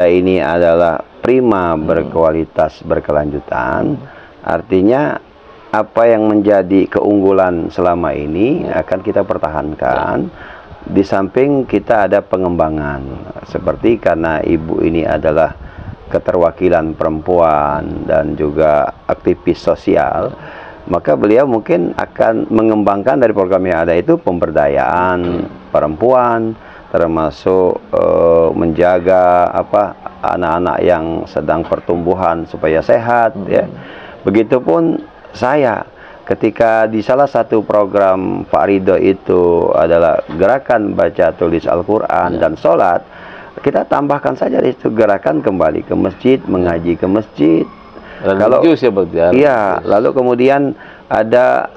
ini adalah prima, berkualitas, berkelanjutan. Artinya apa yang menjadi keunggulan selama ini akan kita pertahankan. Di samping kita ada pengembangan, seperti karena ibu ini adalah keterwakilan perempuan dan juga aktivis sosial, maka beliau mungkin akan mengembangkan dari program yang ada itu pemberdayaan perempuan, termasuk menjaga anak-anak yang sedang pertumbuhan supaya sehat, ya. Begitupun saya, ketika di salah satu program Pak Ridho itu adalah gerakan baca tulis Al-Quran dan sholat, kita tambahkan saja di situ gerakan kembali ke masjid, mengaji ke masjid. Religius ya, Bang? Iya, lalu kemudian ada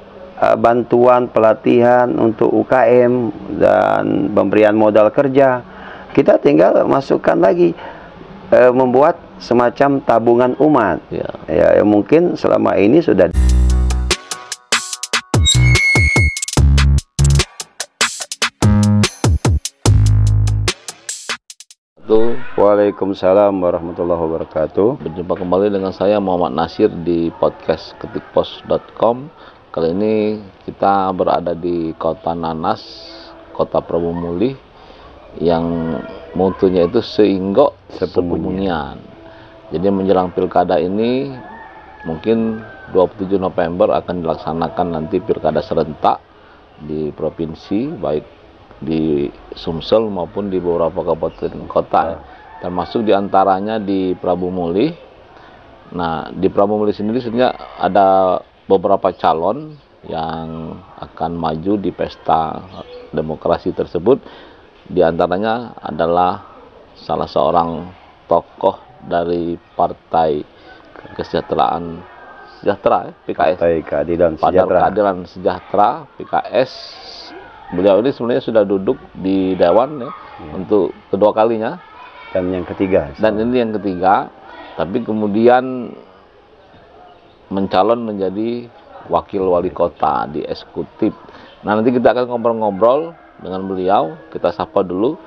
bantuan pelatihan untuk UKM dan pemberian modal kerja. Kita tinggal masukkan lagi, membuat semacam tabungan umat. Ya, mungkin selama ini sudah. Waalaikumsalam warahmatullahi wabarakatuh. Berjumpa kembali dengan saya Muhammad Nasir di podcast ketikpos.com. Kali ini kita berada di Kota Nanas, Kota Prabu Muli, yang mutunya itu Seinggo Sepumunyan. Jadi menjelang pilkada ini, mungkin 27 November akan dilaksanakan nanti pilkada serentak di provinsi, baik di Sumsel maupun di beberapa kabupaten kota, termasuk diantaranya di Prabu Muli. Nah, di Prabu Muli sendiri sebenarnya ada beberapa calon yang akan maju di pesta demokrasi tersebut. Di antaranya adalah salah seorang tokoh dari Partai Kesejahteraan Sejahtera, PKS, Partai Keadilan Sejahtera. Keadilan Sejahtera, PKS. Beliau ini sebenarnya sudah duduk di Dewan untuk kedua kalinya. Dan yang ketiga. Dan ini yang ketiga. Tapi kemudian mencalon menjadi wakil wali kota di eksekutif. Nah, nanti kita akan ngobrol-ngobrol dengan beliau. Kita sapa dulu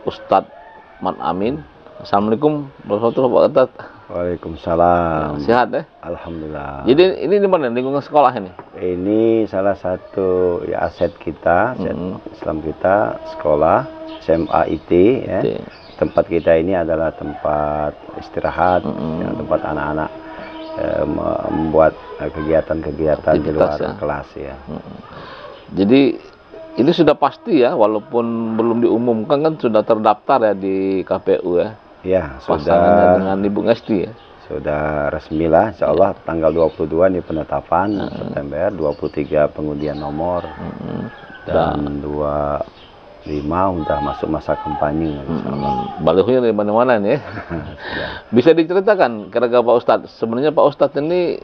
Ustadz Mat Amin. Assalamualaikum warahmatullahi wabarakatuh. Waalaikumsalam. Sehat ya? Alhamdulillah. Jadi ini di mana? Lingkungan sekolah ini? Ini salah satu ya, aset kita, aset Islam kita, sekolah SMA IT, ya. Tempat kita ini adalah tempat istirahat, ya, tempat anak-anak membuat kegiatan-kegiatan di luar kelas, ya. Jadi ini sudah pasti ya, walaupun belum diumumkan kan sudah terdaftar ya di KPU ya. Ya, pasangannya dengan Ibu Ngesti ya. Sudah resmi lah, insya Allah tanggal 22 ini penetapan September, 23 pengundian nomor, dan 25 udah masuk masa kampanye. Balihonya dari mana-mana nih ya. Bisa diceritakan kira-kira Pak Ustadz, sebenarnya Pak Ustadz ini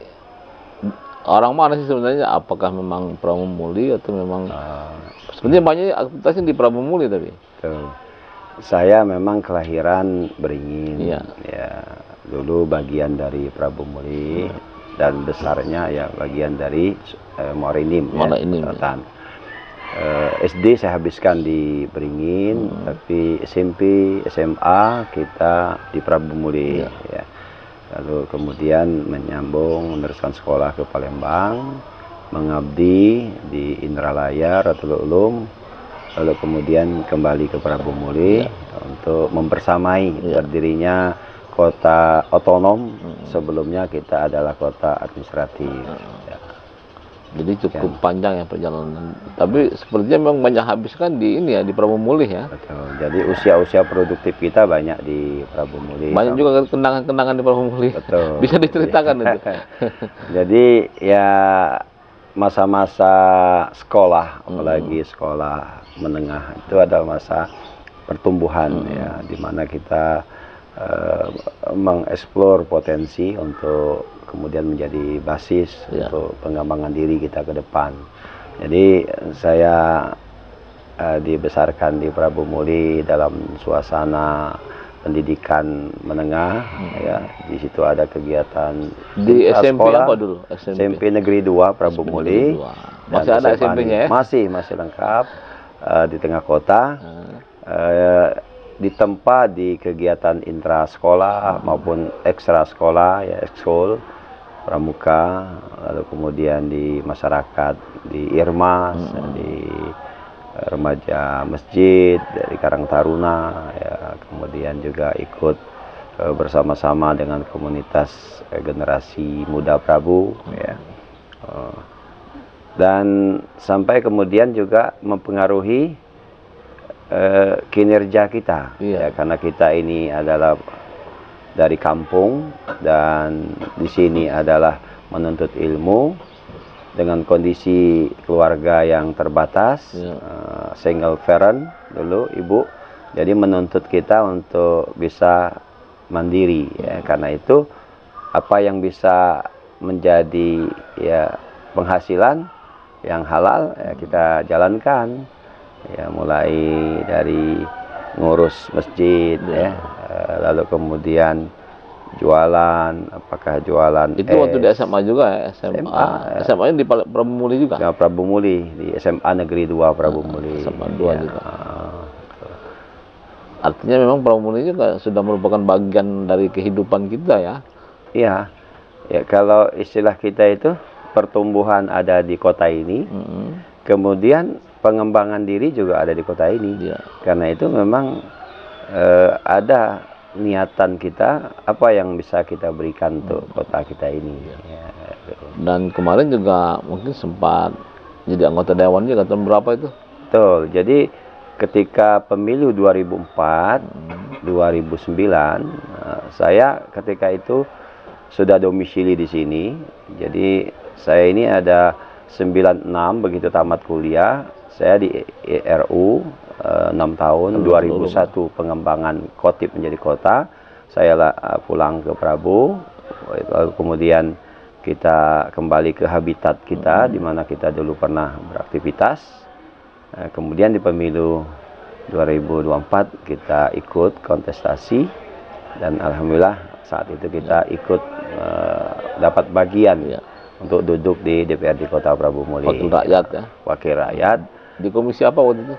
orang mana sih sebenarnya? Apakah memang Prabu Muli atau memang sebenarnya banyak aktivitasnya di Prabu Muli tapi? Saya memang kelahiran Beringin, ya, dulu bagian dari Prabu Muli, dan besarnya ya bagian dari Morenim, Selatan. SD saya habiskan di Beringin, tapi SMP, SMA kita di Prabu Muli, ya. Lalu kemudian menyambung meneruskan sekolah ke Palembang, mengabdi di Indralaya, Ratul Ulum. Lalu kemudian kembali ke Prabu Muli untuk mempersamai berdirinya kota otonom. Sebelumnya kita adalah kota administratif. Ya. Jadi cukup panjang ya perjalanan. Tapi sepertinya memang banyak habiskan di ini ya, di Prabu Muli ya. Betul. Jadi usia-usia produktif kita banyak di Prabu Muli. Banyak juga kenangan-kenangan di Prabu Muli. Betul. Bisa diceritakan itu. Jadi ya masa-masa sekolah, apalagi sekolah menengah, itu adalah masa pertumbuhan, ya, dimana kita mengeksplor potensi untuk kemudian menjadi basis untuk pengembangan diri kita ke depan. Jadi saya dibesarkan di Prabu Muli dalam suasana pendidikan menengah, ya. Di situ ada kegiatan di SMP sekolah, apa dulu? SMP Negeri 2 Prabu Muli. Masih ada SMP-nya ya? Masih lengkap, di tengah kota. ditempa di kegiatan intra sekolah maupun ekstra sekolah, ya ekskul, pramuka, lalu kemudian di masyarakat, di Irmas, di remaja masjid, dari Karang Taruna, ya, kemudian juga ikut bersama-sama dengan komunitas generasi muda Prabu, ya. Dan sampai kemudian juga mempengaruhi kinerja kita, ya, karena kita ini adalah dari kampung dan di sini adalah menuntut ilmu dengan kondisi keluarga yang terbatas, single parent dulu ibu, jadi menuntut kita untuk bisa mandiri, ya. Karena itu apa yang bisa menjadi ya penghasilan yang halal, ya, kita jalankan. Ya, mulai dari ngurus masjid, ya, lalu kemudian jualan, apakah jualan itu waktu di SMA juga ya, SMA nya di Prabu Muli juga? Ya, Prabu Muli, di SMA Negeri 2 Prabu Muli. SMA 2 ya. Juga. Artinya memang Prabu Muli juga sudah merupakan bagian dari kehidupan kita ya? Iya, ya, kalau istilah kita itu pertumbuhan ada di kota ini, kemudian pengembangan diri juga ada di kota ini. Karena itu memang ada niatan kita apa yang bisa kita berikan untuk kota kita ini. Ya. Dan kemarin juga mungkin sempat jadi anggota dewan juga tahun berapa itu? Betul. Jadi ketika pemilu 2004, 2009, saya ketika itu sudah domisili di sini. Jadi saya ini ada 96 begitu tamat kuliah. Saya di RU 6 tahun, 2001 pengembangan Kotip menjadi kota. Saya pulang ke Prabu, lalu kemudian kita kembali ke habitat kita, di mana kita dulu pernah beraktivitas. Kemudian di pemilu 2024 kita ikut kontestasi, dan alhamdulillah saat itu kita ikut dapat bagian untuk duduk di DPRD Kota Prabu Muli. Wakil rakyat ya? Wakil rakyat. Di komisi apa waktu itu?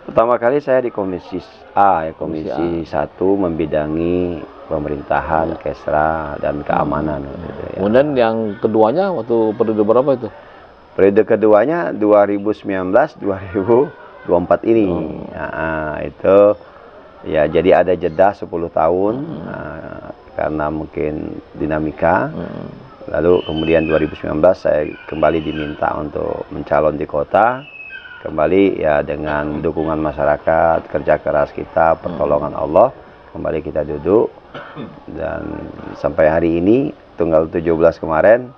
Pertama kali saya di komisi A, ya, komisi 1 membidangi pemerintahan, kesra, dan keamanan. Gitu, ya. Kemudian yang keduanya waktu periode berapa itu? Periode keduanya 2019-2024 ini. Nah, itu ya jadi ada jeda 10 tahun karena mungkin dinamika. Lalu kemudian 2019 saya kembali diminta untuk mencalon di kota. Kembali ya dengan dukungan masyarakat, kerja keras kita, pertolongan Allah, kembali kita duduk. Dan sampai hari ini, tanggal 17 kemarin,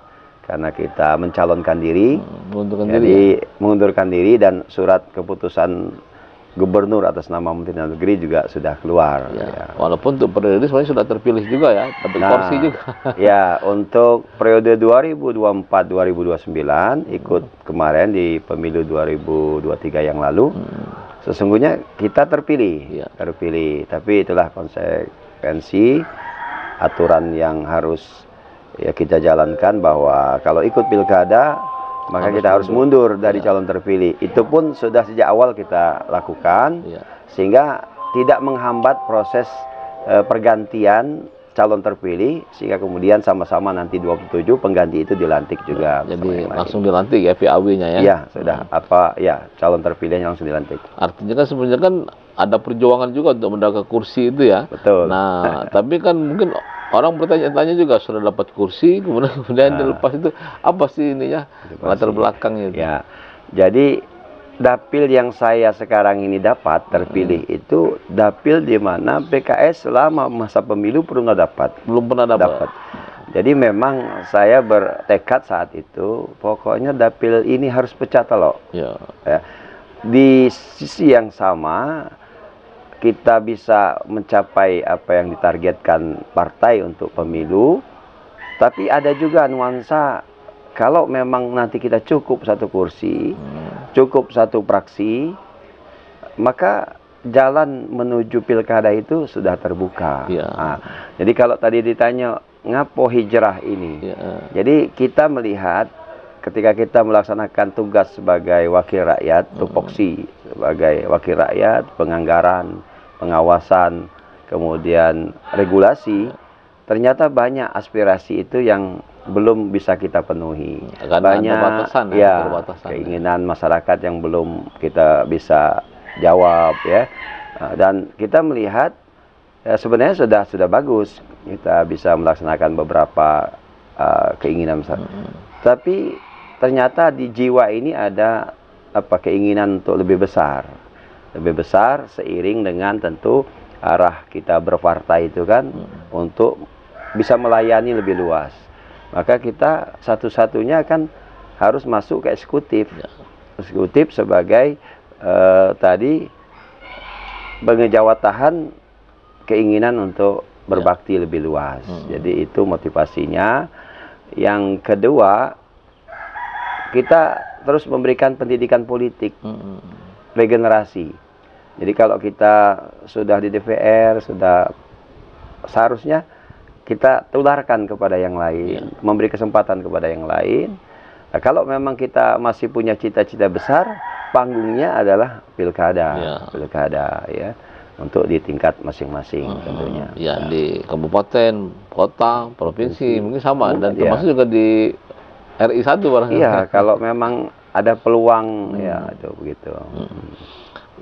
karena kita mencalonkan diri, mengundurkan diri, dan surat keputusan gubernur atas nama Menteri Dalam Negeri juga sudah keluar. Ya. Walaupun untuk periode sebenarnya sudah terpilih juga ya, dapat kursi juga. Ya, untuk periode 2024-2029 ikut kemarin di pemilu 2023 yang lalu, sesungguhnya kita terpilih, tapi itulah konsekuensi aturan yang harus ya kita jalankan, bahwa kalau ikut pilkada maka kita harus mundur dari calon terpilih. Itu pun sudah sejak awal kita lakukan, sehingga tidak menghambat proses pergantian calon terpilih, sehingga kemudian sama-sama nanti 27 pengganti itu dilantik juga. Jadi langsung dilantik ya PAW-nya ya? Iya, sudah. Calon terpilihnya langsung dilantik. Artinya kan sebenarnya kan ada perjuangan juga untuk mendapatkan kursi itu ya? Betul. Nah, tapi kan mungkin orang bertanya-tanya juga, sudah dapat kursi, kemudian dilepas itu apa sih ininya, latar belakangnya itu? Ya, jadi dapil yang saya sekarang ini dapat terpilih itu dapil di mana PKS selama masa pemilu belum pernah dapat. Jadi memang saya bertekad saat itu, pokoknya dapil ini harus pecah telur. Ya. Di sisi yang sama, kita bisa mencapai apa yang ditargetkan partai untuk pemilu, tapi ada juga nuansa, kalau memang nanti kita cukup satu kursi, cukup satu fraksi, maka jalan menuju pilkada itu sudah terbuka. Nah, jadi kalau tadi ditanya ngapo hijrah ini, jadi kita melihat ketika kita melaksanakan tugas sebagai wakil rakyat, tupoksi sebagai wakil rakyat, penganggaran, pengawasan, kemudian regulasi, ternyata banyak aspirasi itu yang belum bisa kita penuhi. Banyak keinginan masyarakat yang belum kita bisa jawab ya. Dan kita melihat sebenarnya sudah bagus kita bisa melaksanakan beberapa keinginan tapi ternyata di jiwa ini ada keinginan untuk lebih besar seiring dengan tentu arah kita berpartai itu kan untuk bisa melayani lebih luas. Maka kita satu-satunya kan harus masuk ke eksekutif. Eksekutif sebagai tadi pengejawatahan keinginan untuk berbakti lebih luas. Jadi itu motivasinya. Yang kedua, kita terus memberikan pendidikan politik, regenerasi. Jadi kalau kita sudah di DPR, sudah seharusnya kita tularkan kepada yang lain, memberi kesempatan kepada yang lain. Nah, kalau memang kita masih punya cita-cita besar, panggungnya adalah pilkada, ya, untuk di tingkat masing-masing tentunya. Ya, di kabupaten, kota, provinsi mungkin sama dan termasuk juga di RI 1 barangkali. Iya, kalau memang ada peluang ya itu begitu.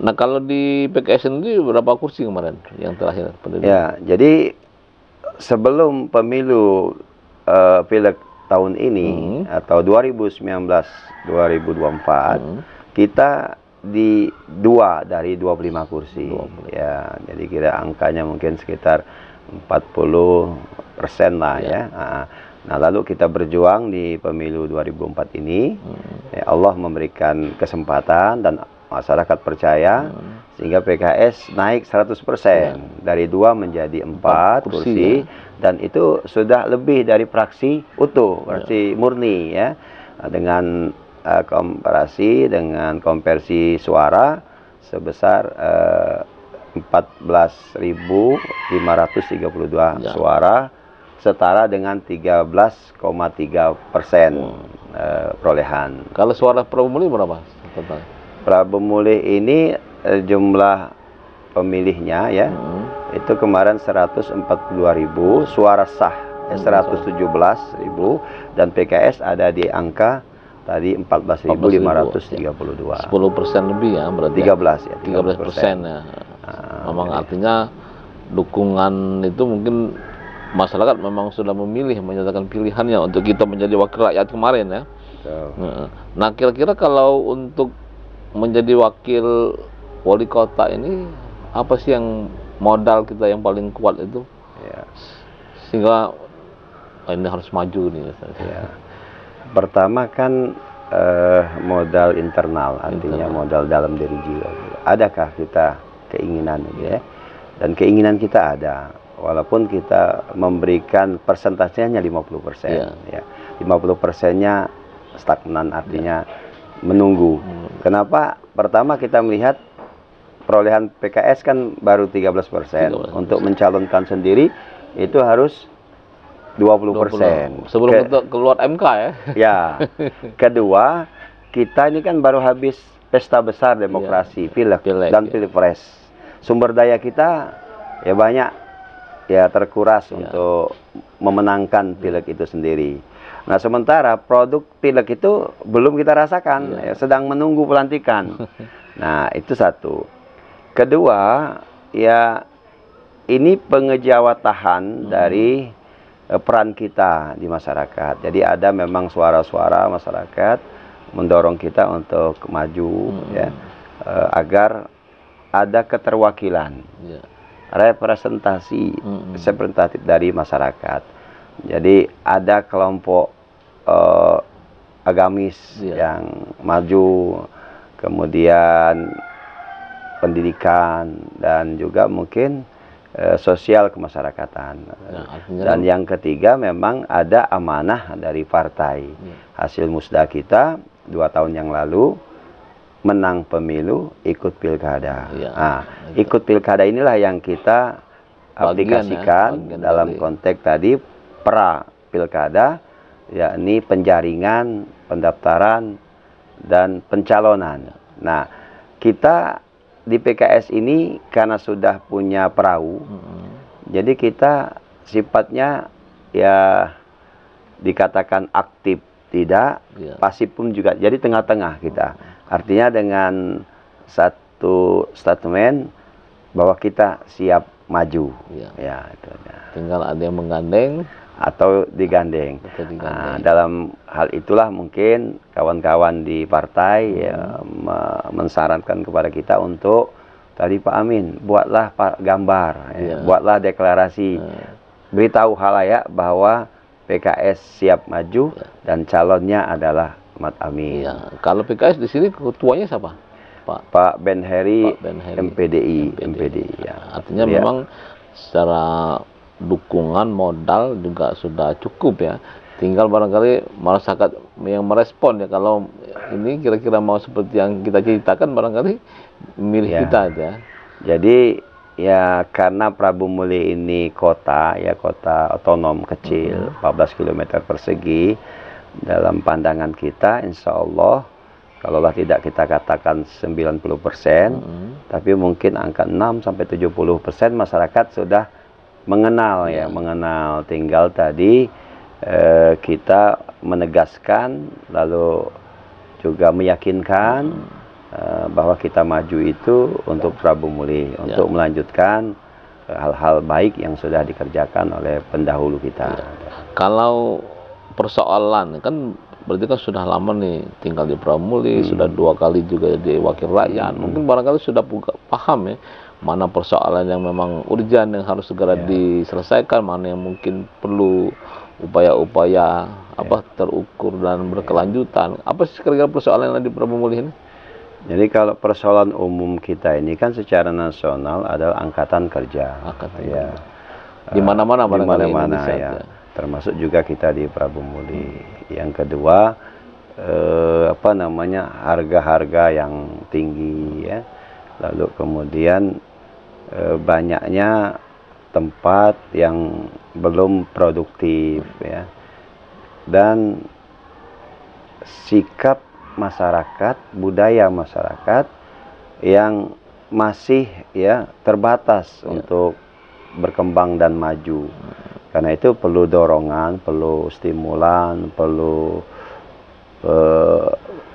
Nah, kalau di PKS sendiri berapa kursi kemarin yang terakhir? Ya, jadi sebelum pemilu pileg tahun ini atau 2019-2024 kita di 2 dari 25 kursi. Ya, jadi kira angkanya mungkin sekitar 40% lah ya. Nah, lalu kita berjuang di pemilu 2004 ini. Ya, Allah memberikan kesempatan dan masyarakat percaya sehingga PKS naik 100% dari 2 menjadi 4 kursi dan itu sudah lebih dari fraksi utuh, fraksi murni ya, dengan komparasi dengan konversi suara sebesar 14.532 suara, setara dengan 13,3% perolehan. Kalau suara Prabu Mulih berapa total? Prabu Mulih ini jumlah pemilihnya ya, itu kemarin 142.000, suara sah 117.000, dan PKS ada di angka tadi 14.532. 10% lebih ya berarti. 13 ya. 13% ya. Memang artinya dukungan itu mungkin masyarakat memang sudah memilih, menyatakan pilihannya untuk kita menjadi wakil rakyat kemarin ya. Nah, kira-kira kalau untuk menjadi wakil wali kota ini apa sih yang modal kita yang paling kuat itu? Ya. Sehingga ini harus maju nih. Ya. Pertama kan modal internal, artinya modal dalam diri jiwa. Adakah kita keinginan ya? Dan keinginan kita ada, walaupun kita memberikan persentasenya 50%. Ya. 50%-nya stagnan, artinya menunggu. Kenapa? Pertama kita melihat perolehan PKS kan baru 13%. Untuk mencalonkan sendiri itu harus 20%. Sebelum keluar MK ya. Ya. Kedua, kita ini kan baru habis pesta besar demokrasi, pileg dan pilpres. Sumber daya kita ya banyak ya terkuras untuk memenangkan pileg itu sendiri. Nah, sementara produk pileg itu belum kita rasakan, ya, sedang menunggu pelantikan. Nah, itu satu. Kedua, ya ini pengejawatahan dari peran kita di masyarakat. Jadi ada memang suara-suara masyarakat mendorong kita untuk maju ya, agar ada keterwakilan, representasi representatif dari masyarakat. Jadi ada kelompok agamis yang maju, kemudian pendidikan dan juga mungkin sosial kemasyarakatan. Dan yang ketiga memang ada amanah dari partai. Hasil musda kita 2 tahun yang lalu menang pemilu, ikut pilkada. Nah, ikut pilkada inilah yang kita aplikasikan dalam konteks tadi pra pilkada, yakni penjaringan, pendaftaran dan pencalonan. Nah, kita di PKS ini karena sudah punya perahu, jadi kita sifatnya ya dikatakan aktif tidak, pasif pun juga. Jadi tengah-tengah kita. Artinya dengan satu statement bahwa kita siap maju. Ya, itu. Tinggal ada yang menggandeng atau digandeng. Nah, dalam hal itulah mungkin kawan-kawan di partai ya, mensarankan kepada kita untuk tadi Pak Amin, buatlah gambar, buatlah deklarasi, beritahu halayak bahwa PKS siap maju dan calonnya adalah Ahmad Amin. Kalau PKS di sini ketuanya siapa? Pak Ben Heri, MPDI. Ya. Artinya memang secara dukungan modal juga sudah cukup ya. Tinggal barangkali masyarakat yang merespon ya, kalau ini kira-kira mau seperti yang kita ceritakan barangkali milih kita ya. Jadi ya karena Prabu Muli ini kota otonom kecil, 14 km persegi, dalam pandangan kita insya Allah kalaulah tidak kita katakan 90%, tapi mungkin angka 6-70% masyarakat sudah mengenal mengenal. Tinggal tadi kita menegaskan lalu juga meyakinkan bahwa kita maju itu untuk Prabu Muli, untuk melanjutkan hal-hal baik yang sudah dikerjakan oleh pendahulu kita. Kalau persoalan kan berarti kan sudah lama nih tinggal di Prabu Muli, sudah 2 kali juga jadi wakil rakyat, mungkin barangkali sudah paham ya mana persoalan yang memang urgent yang harus segera diselesaikan, mana yang mungkin perlu upaya-upaya terukur dan berkelanjutan. Apa sih kira-kira persoalan yang ada di Prabu Muli ini? Jadi kalau persoalan umum kita ini kan secara nasional adalah angkatan kerja. Di mana-mana ya. Termasuk juga kita di Prabu Muli. Yang kedua harga-harga yang tinggi ya. Lalu kemudian banyaknya tempat yang belum produktif ya. Dan sikap masyarakat, budaya masyarakat yang masih terbatas untuk berkembang dan maju. Karena itu perlu dorongan, perlu stimulan, perlu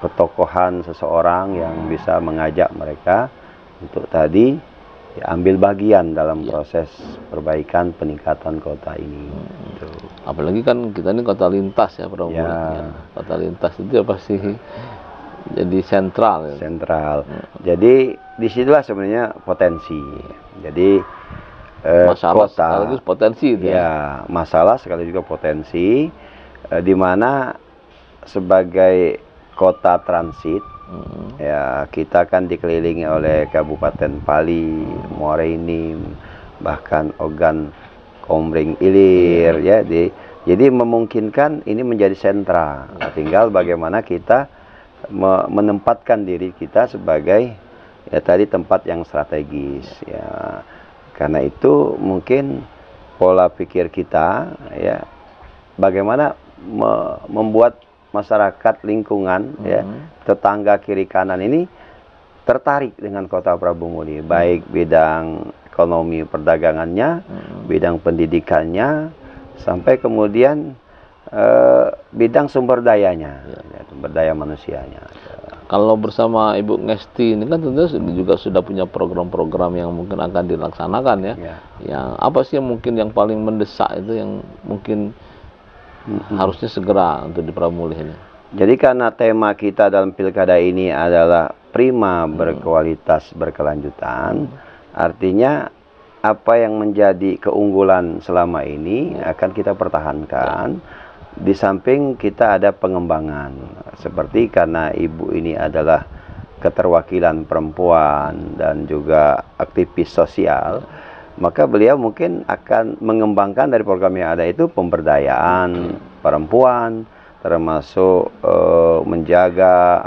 ketokohan seseorang yang bisa mengajak mereka untuk tadi ambil bagian dalam proses perbaikan peningkatan kota ini. Apalagi kan kita ini kota lintas ya, Prabu Muli. Kota lintas itu pasti jadi sentral. Jadi disitulah sebenarnya potensi. Jadi masalah kota sekaligus potensi itu masalah sekali juga potensi, di mana sebagai kota transit ya kita kan dikelilingi oleh Kabupaten Pali, Muara Enim, bahkan Ogan Komering Ilir jadi memungkinkan ini menjadi sentra. Tinggal bagaimana kita menempatkan diri kita sebagai tadi tempat yang strategis ya. Karena itu mungkin pola pikir kita ya bagaimana membuat masyarakat lingkungan tetangga kiri kanan ini tertarik dengan kota Prabu Muli, baik bidang ekonomi perdagangannya, bidang pendidikannya, sampai kemudian bidang sumber dayanya, sumber daya manusianya. Kalau bersama Ibu Ngesti ini kan tentu juga sudah punya program-program yang mungkin akan dilaksanakan ya. Yang apa sih yang mungkin yang paling mendesak itu yang mungkin harusnya segera untuk di Prabu Muli ini? Jadi karena tema kita dalam pilkada ini adalah prima, berkualitas, berkelanjutan, artinya apa yang menjadi keunggulan selama ini akan kita pertahankan. Di samping kita ada pengembangan, seperti karena ibu ini adalah keterwakilan perempuan dan juga aktivis sosial, maka beliau mungkin akan mengembangkan dari program yang ada itu pemberdayaan perempuan, termasuk menjaga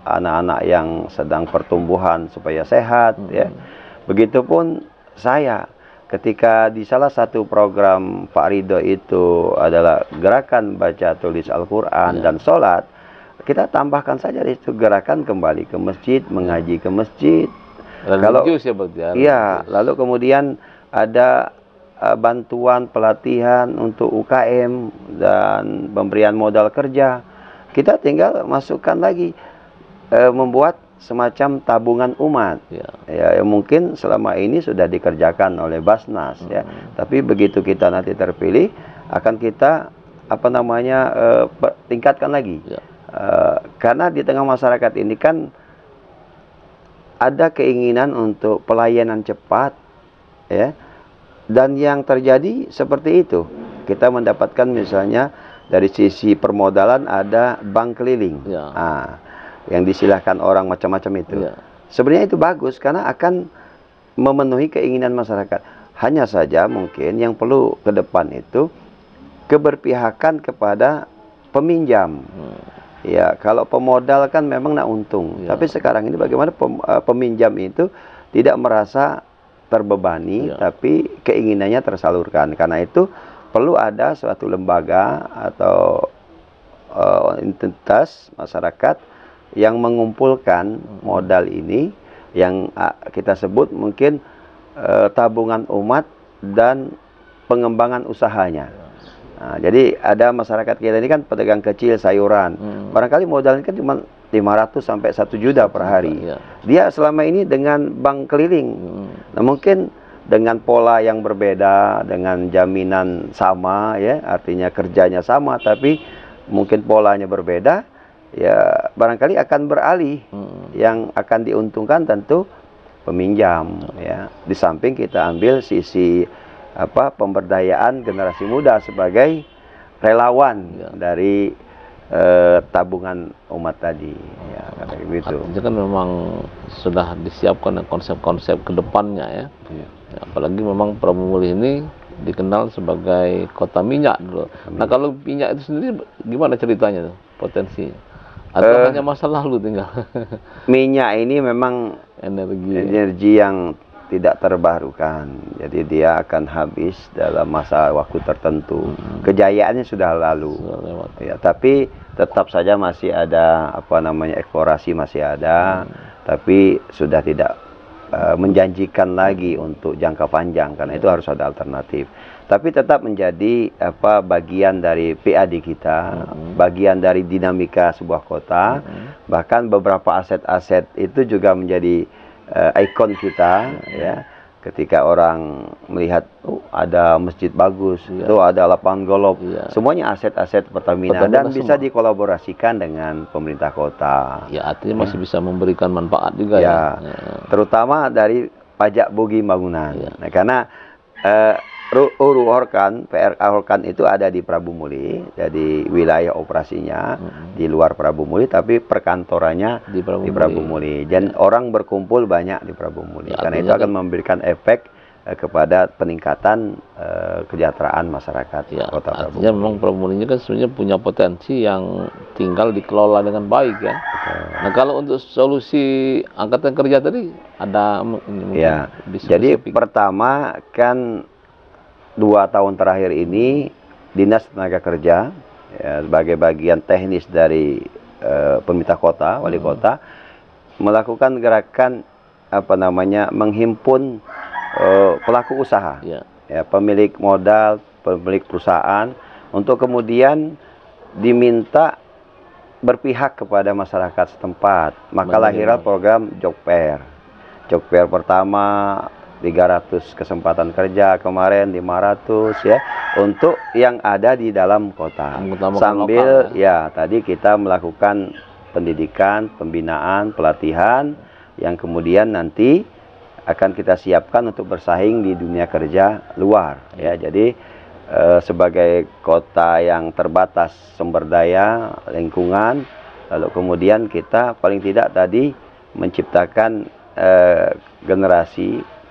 anak-anak yang sedang pertumbuhan supaya sehat ya. Begitupun saya ketika di salah satu program Pak Ridho itu adalah gerakan baca tulis Al-Quran dan sholat, kita tambahkan saja itu gerakan kembali ke masjid, mengaji ke masjid, Religius ya berarti ya. Iya, lalu kemudian ada bantuan pelatihan untuk UKM dan pemberian modal kerja. Kita tinggal masukkan lagi, membuat semacam tabungan umat. Ya, mungkin selama ini sudah dikerjakan oleh Basnas ya. Tapi begitu kita nanti terpilih, akan kita tingkatkan lagi. Karena di tengah masyarakat ini kan ada keinginan untuk pelayanan cepat ya. Dan yang terjadi seperti itu. Kita mendapatkan misalnya dari sisi permodalan ada bank keliling. Yang disilahkan orang macam-macam itu. Sebenarnya itu bagus karena akan memenuhi keinginan masyarakat. Hanya saja mungkin yang perlu ke depan itu keberpihakan kepada peminjam. Ya, kalau pemodal kan memang nak untung. Tapi sekarang ini bagaimana peminjam itu tidak merasa terbebani, tapi keinginannya tersalurkan. Karena itu perlu ada suatu lembaga atau entitas masyarakat yang mengumpulkan modal ini, yang kita sebut mungkin tabungan umat dan pengembangan usahanya. Nah, jadi ada masyarakat kita ini kan pedagang kecil sayuran. Barangkali modalnya kan cuma 500 sampai 1 juta per hari. Dia selama ini dengan bank keliling. Nah, mungkin dengan pola yang berbeda, dengan jaminan sama ya, artinya kerjanya sama tapi mungkin polanya berbeda, ya barangkali akan beralih. Yang akan diuntungkan tentu peminjam ya. Di samping kita ambil sisi pemberdayaan generasi muda sebagai relawan dari tabungan umat tadi ya, gitu. Artinya kan memang sudah disiapkan konsep-konsep kedepannya ya. Apalagi memang Prabu Muli ini dikenal sebagai kota minyak dulu. Nah, kalau minyak itu sendiri gimana ceritanya tuh, potensinya? Atau hanya masa lalu tinggal? Minyak ini memang energi yang tidak terbarukan. Jadi dia akan habis dalam masa waktu tertentu. Kejayaannya sudah lalu. Ya, tapi tetap saja masih ada eksplorasi masih ada, tapi sudah tidak menjanjikan lagi untuk jangka panjang karena itu harus ada alternatif. Tapi tetap menjadi bagian dari PAD kita, bagian dari dinamika sebuah kota. Bahkan beberapa aset-aset itu juga menjadi ikon kita ya. Ketika orang melihat ada masjid bagus, itu ada lapangan golf, semuanya aset-aset Pertamina dan bisa dikolaborasikan dengan pemerintah kota. Ya, artinya masih bisa memberikan manfaat juga ya. Terutama dari pajak bagi bangunan. Nah, karena PRK Horkan itu ada di Prabu Muli, jadi wilayah operasinya di luar Prabu Muli, tapi perkantorannya di Prabu Muli. Dan orang berkumpul banyak di Prabu Muli. Karena itu akan memberikan efek kepada peningkatan kesejahteraan masyarakat Kota Prabu Muli. Artinya memang Prabu Muli ini kan sebenarnya punya potensi yang tinggal dikelola dengan baik ya. Nah, kalau untuk solusi angkatan kerja tadi ada jadi pertama kan 2 tahun terakhir ini Dinas Tenaga Kerja sebagai bagian teknis dari pemerintah kota, wali kota melakukan gerakan menghimpun pelaku usaha, pemilik modal, pemilik perusahaan untuk kemudian diminta berpihak kepada masyarakat setempat. Maka lahirlah program Jokper. Jokper pertama 300 kesempatan kerja, kemarin 500 ya, untuk yang ada di dalam kota. Sambil tadi kita melakukan pendidikan, pembinaan, pelatihan yang kemudian nanti akan kita siapkan untuk bersaing di dunia kerja luar ya. Jadi sebagai kota yang terbatas sumber daya, lingkungan, lalu kemudian kita paling tidak tadi menciptakan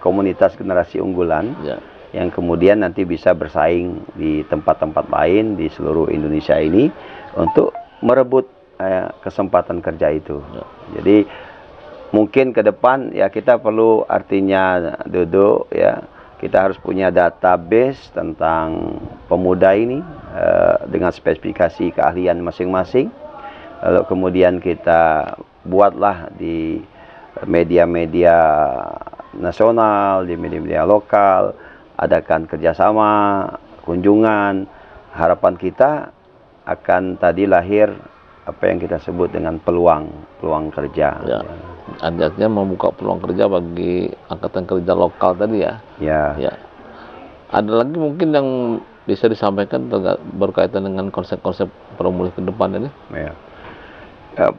komunitas generasi unggulan yang kemudian nanti bisa bersaing di tempat-tempat lain di seluruh Indonesia ini untuk merebut kesempatan kerja itu. Jadi mungkin ke depan ya kita perlu artinya duduk ya, kita harus punya database tentang pemuda ini dengan spesifikasi keahlian masing-masing. Lalu kemudian kita buatlah di media-media nasional, di media-media lokal, adakan kerjasama, kunjungan. Harapan kita akan tadi lahir apa yang kita sebut dengan peluang kerja. Ya. Artinya membuka peluang kerja bagi angkatan kerja lokal tadi ya. Ya. Ya. Ada lagi mungkin yang bisa disampaikan berkaitan dengan konsep-konsep Promulih ke depan ini? Ya.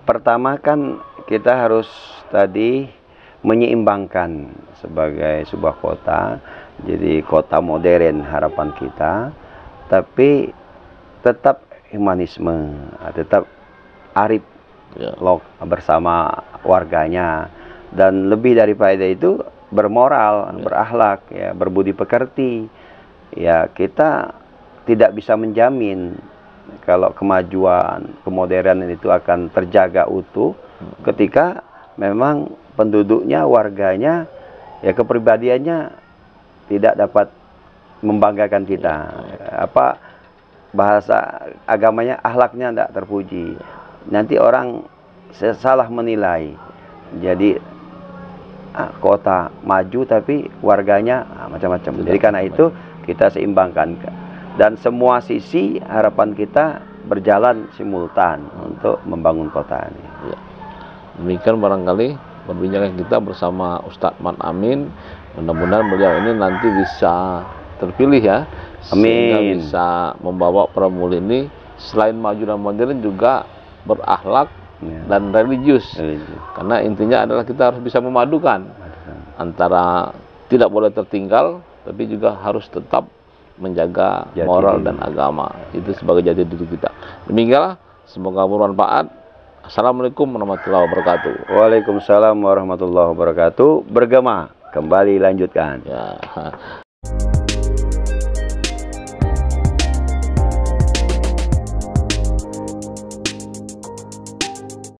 Pertama kan kita harus tadi menyeimbangkan sebagai sebuah kota, jadi kota modern harapan kita, tapi tetap humanisme, tetap arif bersama warganya, dan lebih daripada itu bermoral, berakhlak, ya, berbudi pekerti. Ya, kita tidak bisa menjamin kalau kemajuan, kemodernan itu akan terjaga utuh ketika memang penduduknya, warganya, ya kepribadiannya tidak dapat membanggakan kita. Apa bahasa agamanya, akhlaknya tidak terpuji. Nanti orang salah menilai. Jadi kota maju tapi warganya macam-macam. Jadi karena itu kita seimbangkan, dan semua sisi harapan kita berjalan simultan untuk membangun kota ini. Ya. Demikian barangkali perbincangan kita bersama Ustadz Man Amin. Mudah-mudahan beliau ini nanti bisa terpilih ya, sehingga Amin. bisa membawa Promulih ini selain maju dan modern juga berakhlak dan religius. Karena intinya adalah kita harus bisa memadukan antara tidak boleh tertinggal, tapi juga harus tetap menjaga moral dan agama. Itu sebagai jati diri kita. Demikianlah, semoga bermanfaat. Assalamualaikum warahmatullahi wabarakatuh. Waalaikumsalam warahmatullahi wabarakatuh. Bergema, kembali lanjutkan. Ya.